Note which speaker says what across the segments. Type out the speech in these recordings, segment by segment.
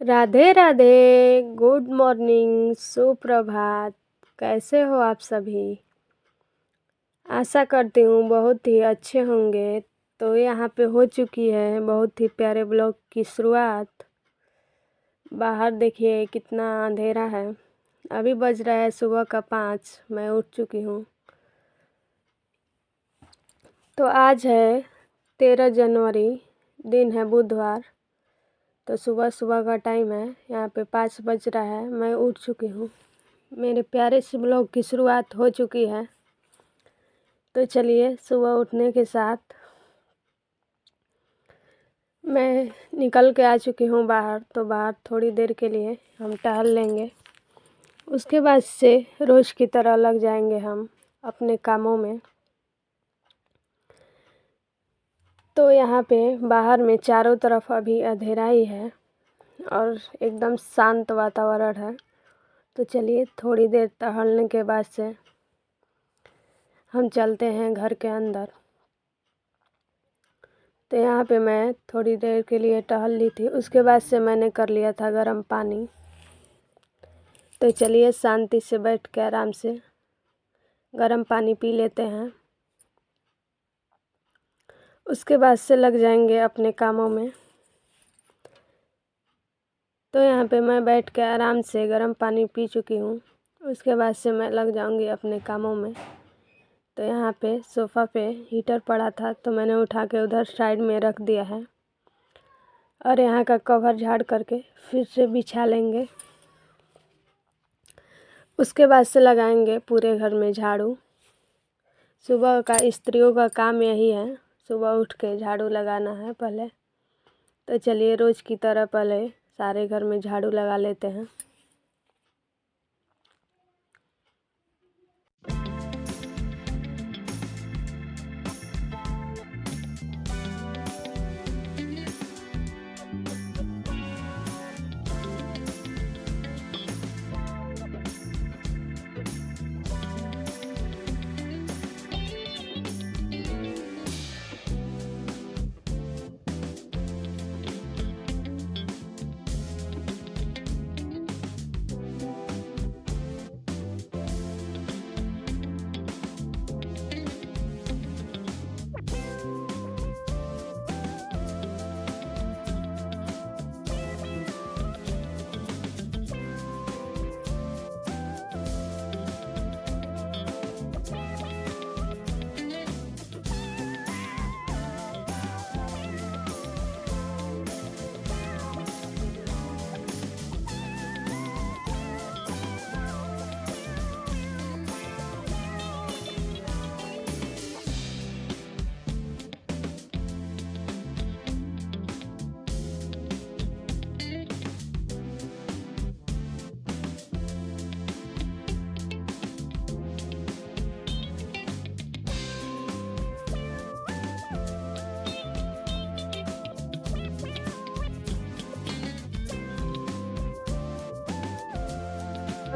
Speaker 1: Radhe Radhe, good morning, सुप्रभात। कैसे हो आप सभी? आशा करती हूँ बहुत ही अच्छे होंगे। तो यहाँ पे हो चुकी है बहुत ही प्यारे ब्लॉग की शुरुआत। बाहर देखिए कितना अंधेरा है। अभी बज रहा है सुबह का 5। मैं उठ चुकी हूँ। तो आज है 13 जनवरी, दिन है बुधवार। तो सुबह सुबह का टाइम है, यहाँ पे 5 बज रहा है। मैं उठ चुकी हूँ। मेरे प्यारे से ब्लॉग की शुरुआत हो चुकी है। तो चलिए, सुबह उठने के साथ मैं निकल के आ चुकी हूँ बाहर। तो बाहर थोड़ी देर के लिए हम टहल लेंगे। उसके बाद से रोज़ की तरह लग जाएंगे हम अपने कामों में। तो यहाँ पे बाहर में चारों तरफ अभी अंधेरा ही है और एकदम शांत वातावरण है। तो चलिए, थोड़ी देर टहलने के बाद से हम चलते हैं घर के अंदर। तो यहाँ पे मैं थोड़ी देर के लिए टहल ली थी। उसके बाद से मैंने कर लिया था गर्म पानी। तो चलिए, शांति से बैठ के आराम से गर्म पानी पी लेते हैं। उसके बाद से लग जाएंगे अपने कामों में। तो यहाँ पे मैं बैठ के आराम से गर्म पानी पी चुकी हूँ। उसके बाद से मैं लग जाऊँगी अपने कामों में। तो यहाँ पे सोफ़ा पे हीटर पड़ा था, तो मैंने उठा के उधर साइड में रख दिया है। और यहाँ का कवर झाड़ करके फिर से बिछा लेंगे। उसके बाद से लगाएंगे पूरे घर में झाड़ू। सुबह का स्त्रियों का काम यही है, सुबह उठ के झाड़ू लगाना है पहले। तो चलिए, रोज़ की तरह पहले सारे घर में झाड़ू लगा लेते हैं।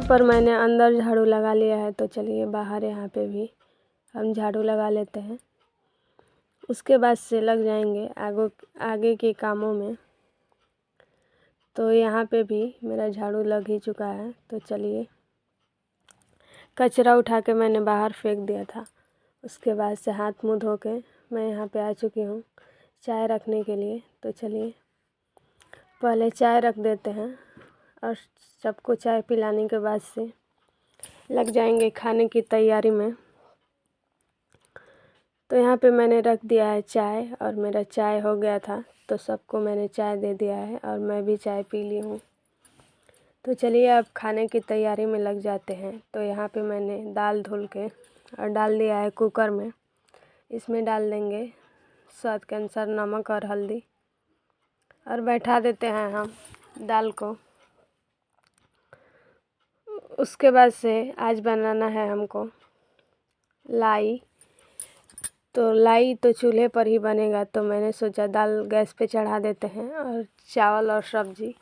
Speaker 1: पर मैंने अंदर झाड़ू लगा लिया है। तो चलिए, बाहर यहाँ पे भी हम झाड़ू लगा लेते हैं। उसके बाद से लग जाएंगे आगे के कामों में। तो यहाँ पे भी मेरा झाड़ू लग ही चुका है। तो चलिए, कचरा उठा के मैंने बाहर फेंक दिया था। उसके बाद से हाथ मुँह धो के मैं यहाँ पे आ चुकी हूँ चाय रखने के लिए। तो चलिए, पहले चाय रख देते हैं और सबको चाय पिलाने के बाद से लग जाएंगे खाने की तैयारी में। तो यहाँ पे मैंने रख दिया है चाय और मेरा चाय हो गया था। तो सबको मैंने चाय दे दिया है और मैं भी चाय पी ली हूँ। तो चलिए, अब खाने की तैयारी में लग जाते हैं। तो यहाँ पे मैंने दाल धुल के और डाल दिया है कुकर में। इसमें डाल देंगे स्वाद के अनुसार नमक और हल्दी और बैठा देते हैं हम दाल को। उसके बाद से आज बनाना है हमको लाई। तो लाई तो चूल्हे पर ही बनेगा। तो मैंने सोचा दाल गैस पे चढ़ा देते हैं और चावल और सब्ज़ी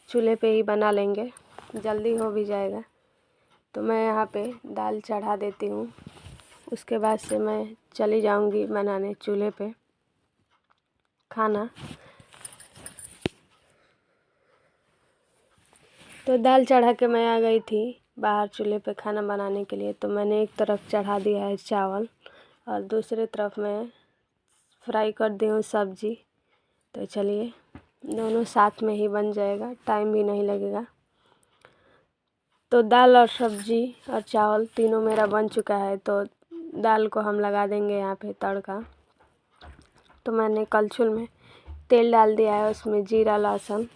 Speaker 1: चूल्हे पे ही बना लेंगे, जल्दी हो भी जाएगा। तो मैं यहाँ पे दाल चढ़ा देती हूँ। उसके बाद से मैं चली जाऊँगी बनाने चूल्हे पे खाना। तो दाल चढ़ा के मैं आ गई थी बाहर चूल्हे पे खाना बनाने के लिए। तो मैंने एक तरफ चढ़ा दिया है चावल और दूसरी तरफ मैं फ्राई कर दी हूँ सब्जी। तो चलिए दोनों साथ में ही बन जाएगा, टाइम भी नहीं लगेगा। तो दाल और सब्जी और चावल तीनों मेरा बन चुका है। तो दाल को हम लगा देंगे यहाँ पे तड़का। तो मैंने कलछुल में तेल डाल दिया है, उसमें जीरा लहसुन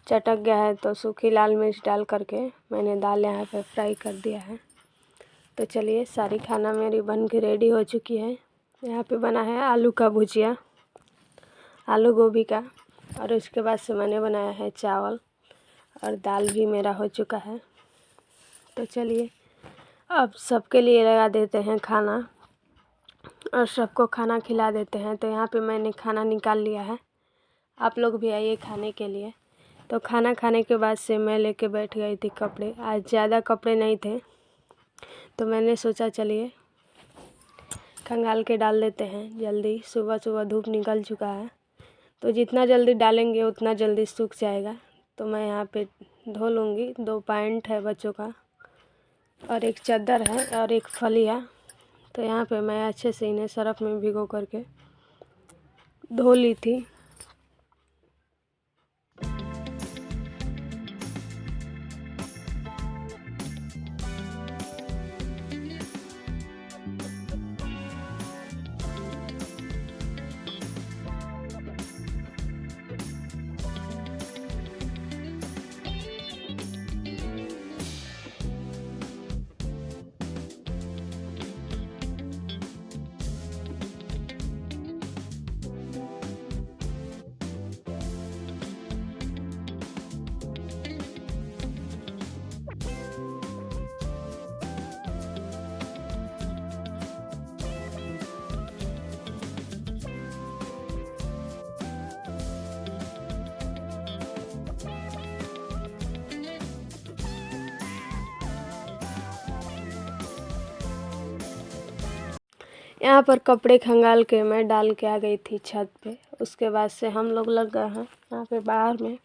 Speaker 1: चटक गया है तो सूखी लाल मिर्च डाल करके मैंने दाल यहाँ पे फ्राई कर दिया है। तो चलिए सारी खाना मेरी बन के रेडी हो चुकी है। यहाँ पे बना है आलू का भुजिया, आलू गोभी का, और उसके बाद से मैंने बनाया है चावल और दाल भी मेरा हो चुका है। तो चलिए अब सबके लिए लगा देते हैं खाना और सबको खाना खिला देते हैं। तो यहाँ पे मैंने खाना निकाल लिया है, आप लोग भी आइए खाने के लिए। तो खाना खाने के बाद से मैं लेके बैठ गई थी कपड़े। आज ज़्यादा कपड़े नहीं थे तो मैंने सोचा चलिए खंगाल के डाल देते हैं जल्दी। सुबह सुबह धूप निकल चुका है तो जितना जल्दी डालेंगे उतना जल्दी सूख जाएगा। तो मैं यहाँ पे धो लूँगी। 2 पैंट है बच्चों का और एक चादर है और एक फलिया। तो यहाँ पे मैं अच्छे से इन्हें सर्फ़ में भिगो करके धो ली थी। यहाँ पर कपड़े खंगाल के मैं डाल के आ गई थी छत पे। उसके बाद से हम लोग लग गए हैं यहाँ पे बाहर में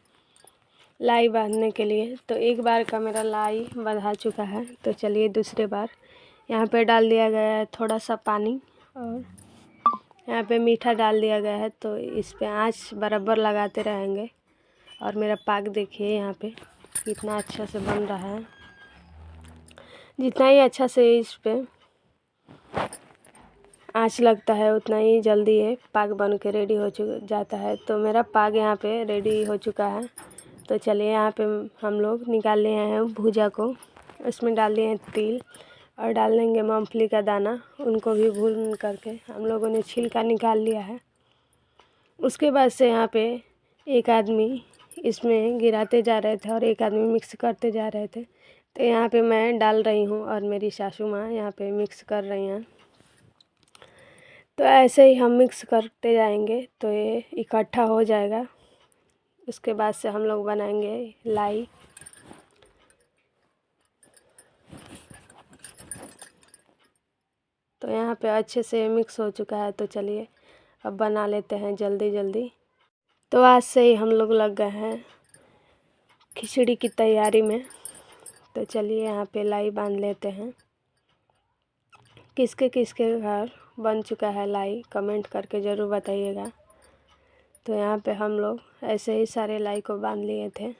Speaker 1: लाई बांधने के लिए। तो एक बार का मेरा लाई बंधा चुका है। तो चलिए दूसरे बार यहाँ पे डाल दिया गया है थोड़ा सा पानी और यहाँ पे मीठा डाल दिया गया है। तो इस पे आँच बराबर लगाते रहेंगे। और मेरा पाग देखिए यहाँ पे कितना अच्छा से बन रहा है। जितना ही अच्छा से इस पे आँच लगता है उतना ही जल्दी ये पाग बन के रेडी हो जाता है। तो मेरा पाग यहाँ पे रेडी हो चुका है। तो चलिए यहाँ पे हम लोग निकाल लिए हैं भुजा को। उसमें डाल दिए हैं तिल और डाल देंगे मूंगफली का दाना। उनको भी भून करके हम लोगों ने छिलका निकाल लिया है। उसके बाद से यहाँ पे एक आदमी इसमें गिराते जा रहे थे और एक आदमी मिक्स करते जा रहे थे। तो यहाँ पे मैं डाल रही हूँ और मेरी सासू माँ यहाँ पे मिक्स कर रही हैं। तो ऐसे ही हम मिक्स करते जाएंगे तो ये इकट्ठा हो जाएगा। उसके बाद से हम लोग बनाएंगे लाई। तो यहाँ पे अच्छे से मिक्स हो चुका है। तो चलिए अब बना लेते हैं जल्दी जल्दी। तो आज से ही हम लोग लग गए हैं खिचड़ी की तैयारी में। तो चलिए यहाँ पे लाई बांध लेते हैं। किसके किसके घर बन चुका है लाई कमेंट करके ज़रूर बताइएगा। तो यहाँ पे हम लोग ऐसे ही सारे लाई को बांध लिए थे।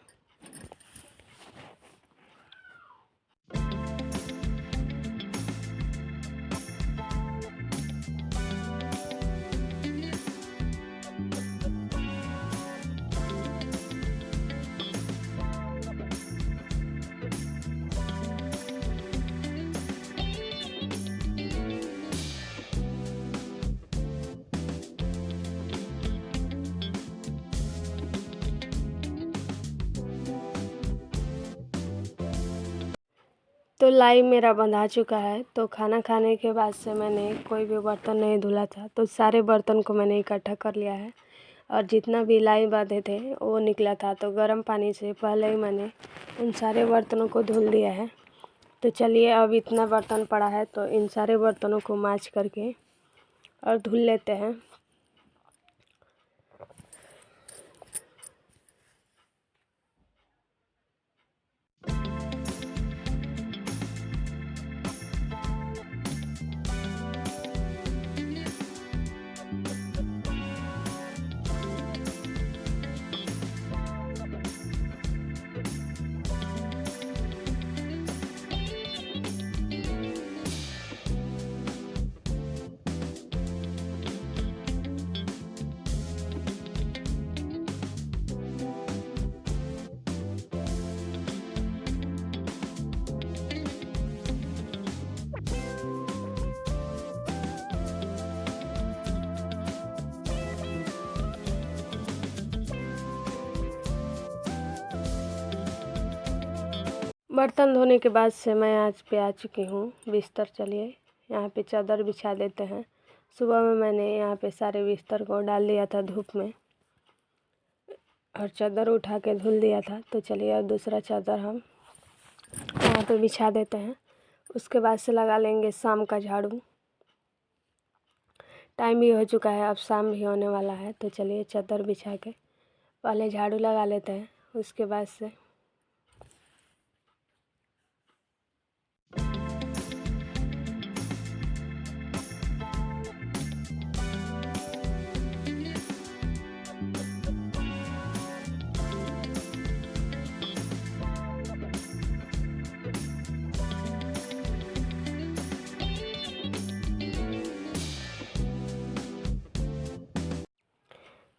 Speaker 1: तो लाई मेरा बंधा चुका है। तो खाना खाने के बाद से मैंने कोई भी बर्तन नहीं धुला था। तो सारे बर्तन को मैंने इकट्ठा कर लिया है और जितना भी लाई बांधे थे वो निकला था। तो गर्म पानी से पहले ही मैंने उन सारे बर्तनों को धुल दिया है। तो चलिए अब इतना बर्तन पड़ा है तो इन सारे बर्तनों को मांज करके और धुल लेते हैं। बर्तन धोने के बाद से मैं आज पे आ चुकी हूँ बिस्तर। चलिए यहाँ पे चादर बिछा देते हैं। सुबह में मैंने यहाँ पे सारे बिस्तर को डाल दिया था धूप में और चादर उठा के धुल दिया था। तो चलिए अब दूसरा चादर हम यहाँ पे बिछा देते हैं। उसके बाद से लगा लेंगे शाम का झाड़ू। टाइम भी हो चुका है, अब शाम भी होने वाला है। तो चलिए चादर बिछा के पहले झाड़ू लगा लेते हैं। उसके बाद से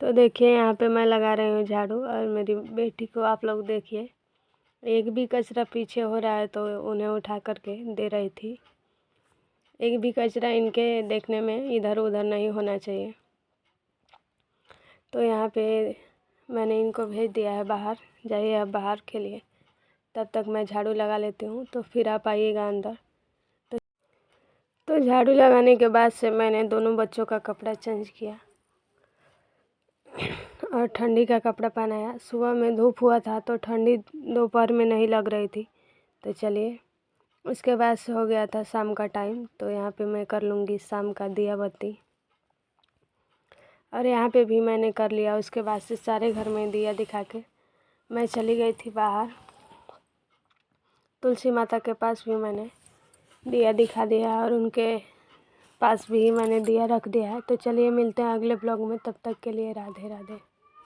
Speaker 1: तो देखिए यहाँ पे मैं लगा रही हूँ झाड़ू और मेरी बेटी को आप लोग देखिए, एक भी कचरा पीछे हो रहा है तो उन्हें उठा करके दे रही थी। एक भी कचरा इनके देखने में इधर उधर नहीं होना चाहिए। तो यहाँ पे मैंने इनको भेज दिया है बाहर, जाइए आप बाहर खेलिए, तब तक मैं झाड़ू लगा लेती हूँ। तो फिर आप आइएगा अंदर। तो झाड़ू लगाने के बाद से मैंने दोनों बच्चों का कपड़ा चेंज किया और ठंडी का कपड़ा पहनाया। सुबह में धूप हुआ था तो ठंडी दोपहर में नहीं लग रही थी। तो चलिए उसके बाद से हो गया था शाम का टाइम। तो यहाँ पे मैं कर लूँगी शाम का दिया बत्ती और यहाँ पे भी मैंने कर लिया। उसके बाद से सारे घर में दिया दिखा के मैं चली गई थी बाहर। तुलसी माता के पास भी मैंने दिया दिखा दिया और उनके पास भी मैंने दिया रख दिया है। तो चलिए मिलते हैं अगले ब्लॉग में, तब तक के लिए राधे राधे।